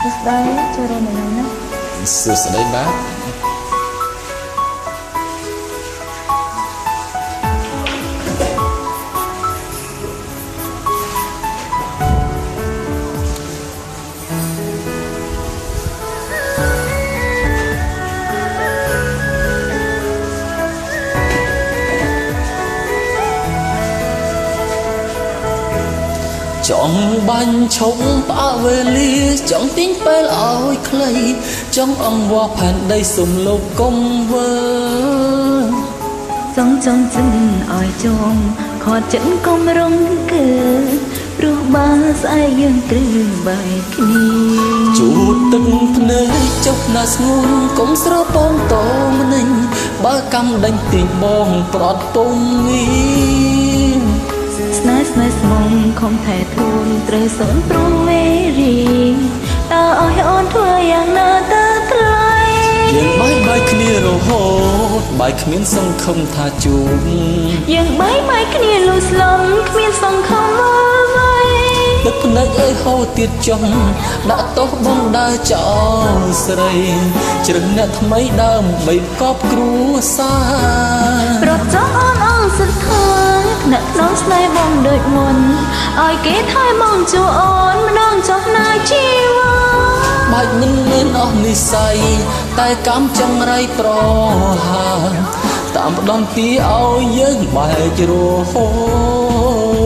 ស្ដីចូលរួមនៅណាសួស្ដីបាទចង់បាញ់ឈប់ផ្អាកវេលាចង់ទិញពេលឲ្យខ្លីចង់អង្វរផែនដីសុំលោកកុំវើចង់ចិនឲ្យចងខត់ចិនកុំរងគឺព្រោះបើស្អែកយើងត្រូវបែកគ្នាជូតទឹកភ្នែកចុះណាស្ងួនកុំស្រពងតម្នេញបើកំដេញទីបងប្រត់ពុំងាស្នេហ៍ស្មងខំថែធូនត្រូវសនព្រមមេរីតើឲ្យអូនធ្វើយ៉ាងណាទៅថ្លៃយើងបាយគ្នារហូតបាយគ្មានសង្ឃឹមថាជួបយើងបាយគ្នាលុយស្លំគ្មានសង្ឃឹមអ្វីទឹកភ្នែកអើយហូរទៀតចុះដាក់ទោសបងដើរចោលស្រីជ្រឹងអ្នកថ្មីដើមបីកប់គ្រួសារប្រត់ចង់អូនសិទ្ធិអ្នកក្នុងស្នេហ៍បងដូចមុនឲ្យគេថែមងជួអូនម្ដងចុះណាជីវ៉ាបាច់មិនមែនអស់និស័យតែកម្មចង្រៃប្រហាតាមផ្ដំទីឲ្យយើងបែករហូត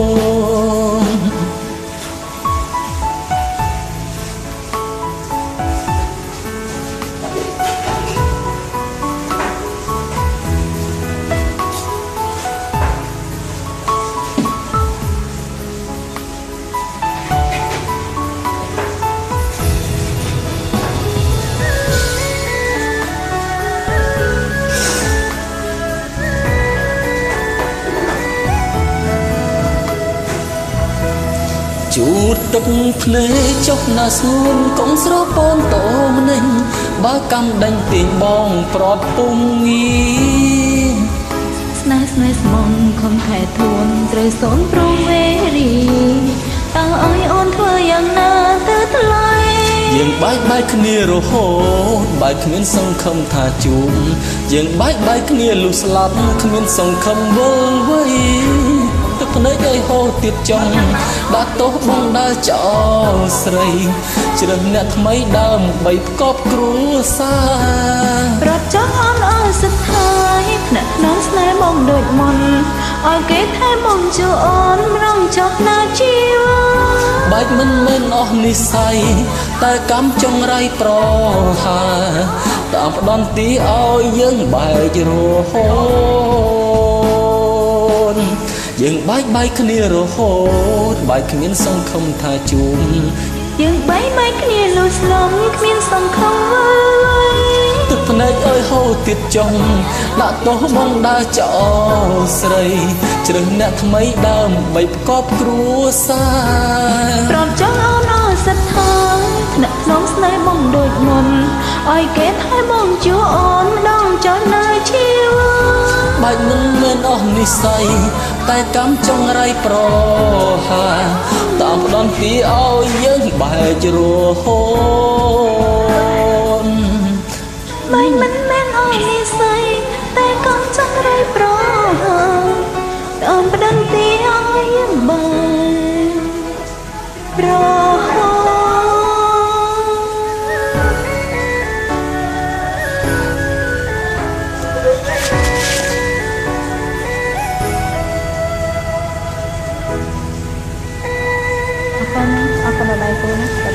ជូតទឹកភ្នែកចុះណាស្ងួនកុំស្រពងតម្នេញបើកំដេញទាញបងប្រត់ពុំងាស្នេហ៍ស្មងខំថែធួនត្រូវសនព្រមវេរីតើឲ្យអូនធ្វើយ៉ាងណាទៅថ្លៃយើងបាយគ្នារហូតបាយគ្មានសង្ឃឹមថាជួបយើងបាយគ្នាលុះស្លាប់គ្មានសង្ឃឹមវិលវៃទឹកភ្នែកឲ្យហូរទៀតចង់ដាក់ទោសបងដើរចោលស្រីជ្រឹងអ្នកថ្មីដើមបីផ្កប់គ្រួសារប្រត់ចង់អូនសិទ្ធិអ្នកក្នុងស្នេហ៍បងដូចមុនឲ្យគេថែមងជួអូនម្ដងចុះណាជីវ៉ាបាច់មិនមែនអស់និស័យតែកម្មចង្រៃប្រហាតាមផ្ដំទីឲ្យយើងបែករហូតយើងបាយគ្នារហូតបាយគ្មានសង្ឃឹមថាជួបយើងបាយគ្នាលុយស្លំគ្មានសង្ឃឹមអ្វីទឹកភ្នែកអើយហូរទៀតចុះដាក់ទោសបងដើរចោលស្រីជ្រឹងអ្នកថ្មីដើមបីផ្កប់គ្រួសារប្រត់ចង់អូនសិទ្ធិអ្នកក្នុងស្នេហ៍បងដូចមុនឲ្យគេថែមងជួអូនម្ដងចុះណាជីវ៉ាបាច់មិនមែនអស់និស័យតែកម្មចង្រៃប្រហាតាមផ្ដំទីឲ្យយើងបែករហូតមិនមែនអស់និស័យតែកម្មចង្រៃប្រហាតាមផ្ដំទីឲ្យយើងបែករហូតapa na dai ko na